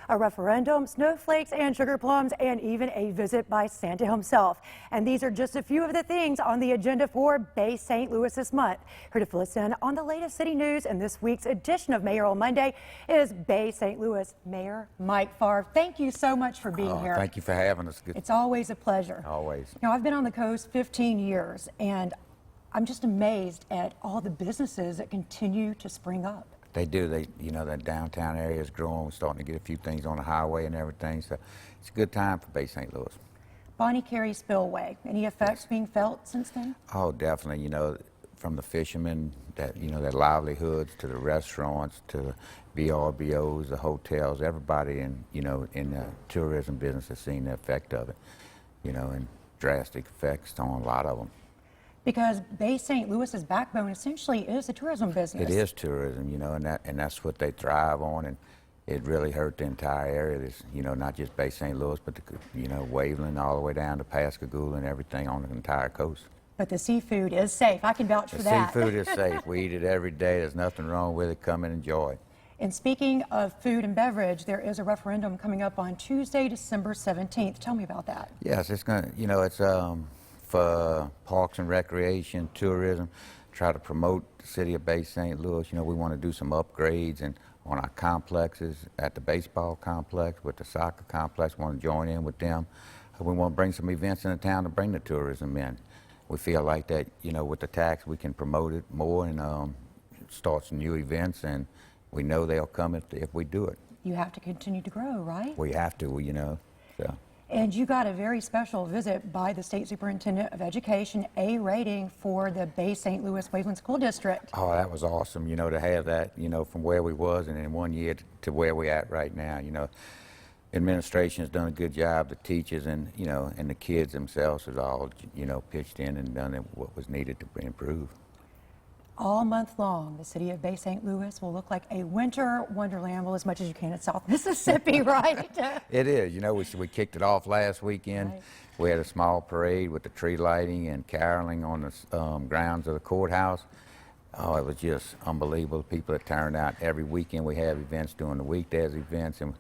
a referendum, snowflakes and sugar plums, and even a visit by Santa himself. And these are just a few of the things on the agenda for Bay St. Louis this month. Here to fill us in on the latest city news in this week's edition of Mayoral Monday is Bay St. Louis Mayor Mike Favre. Thank you so much for being here. Thank you for having us. It's always a pleasure. Always. You know, I've been on the coast 15 years, and I'm just amazed at all the businesses that continue to spring up. They do. That downtown area is growing. We're starting to get a few things on the highway and everything. So it's a good time for Bay St. Louis. Bonnie Carey spillway. Any effects being felt since then? Oh, definitely. From the fishermen, their livelihoods, to the restaurants, to the VRBOs, the hotels, everybody in the tourism business has seen the effect of it. And drastic effects on a lot of them. Because Bay St. Louis's backbone essentially is the tourism business. It is tourism, and that's what they thrive on, and it really hurt the entire area. This, not just Bay St. Louis, but Waveland all the way down to Pascagoula and everything on the entire coast. But the seafood is safe. I can vouch for that. The seafood is safe. We eat it every day. There's nothing wrong with it. Come and enjoy. And speaking of food and beverage, there is a referendum coming up on Tuesday, December 17th. Tell me about that. Yes, it's going to, it's for parks and recreation, tourism, try to promote the city of Bay St. Louis. We want to do some upgrades and on our complexes, at the baseball complex, with the soccer complex. We want to join in with them. We want to bring some events in the town to bring the tourism in. We feel like that, with the tax, we can promote it more and start some new events, and we know they'll come if we do it. You have to continue to grow, right? We have to, so. And you got a very special visit by the State Superintendent of Education, A rating for the Bay St. Louis Waveland School District. Oh, that was awesome, to have that, from where we was and in 1 year to where we're at right now. Administration has done a good job. The teachers and, and the kids themselves has all, pitched in and done what was needed to improve. All month long, the city of Bay St. Louis will look like a winter wonderland, well, as much as you can in South Mississippi, right? It is. We kicked it off last weekend. Right. We had a small parade with the tree lighting and caroling on the grounds of the courthouse. Oh, it was just unbelievable. The people that turned out every weekend. We have events during the weekdays events, and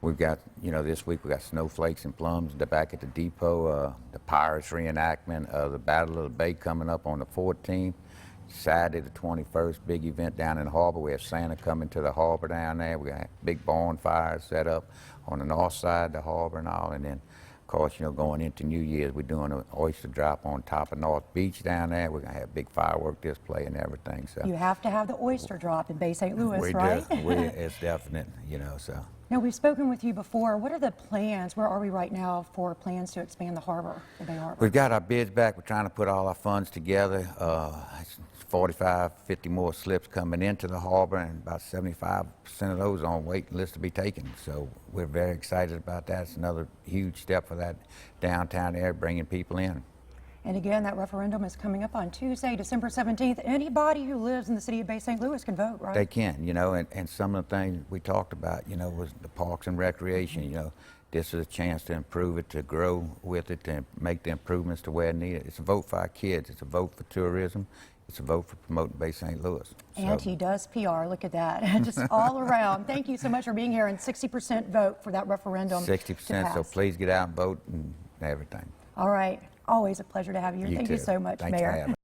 we've got, this week we got snowflakes and plums back at the depot. The Pirates reenactment of the Battle of the Bay coming up on the 14th. Saturday the 21st, big event down in the harbor. We have Santa coming to the harbor down there. We got big bonfires set up on the north side of the harbor and all. And then, of course, going into New Year's, we're doing an oyster drop on top of North Beach down there. We're going to have big firework display and everything. So you have to have the oyster drop in Bay St. Louis, right? It's definite, so. Now, we've spoken with you before. What are the plans? Where are we right now for plans to expand the harbor, the Bay Harbor? We've got our bids back. We're trying to put all our funds together. 45, 50 more slips coming into the harbor, and about 75% of those on waiting list to be taken. So we're very excited about that. It's another huge step for that downtown area, bringing people in. And again, that referendum is coming up on Tuesday, December 17th. Anybody who lives in the city of Bay St. Louis can vote, right? They can, and some of the things we talked about, was the parks and recreation, This is a chance to improve it, to grow with it, to make the improvements to where needed. It's a vote for our kids. It's a vote for tourism. It's a vote for promoting Bay St. Louis. And he does PR. Look at that. Just all around. Thank you so much for being here. And 60% vote for that referendum. 60%. So please get out and vote and everything. All right. Always a pleasure to have you. Thank you so much, Thanks Mayor. For having me.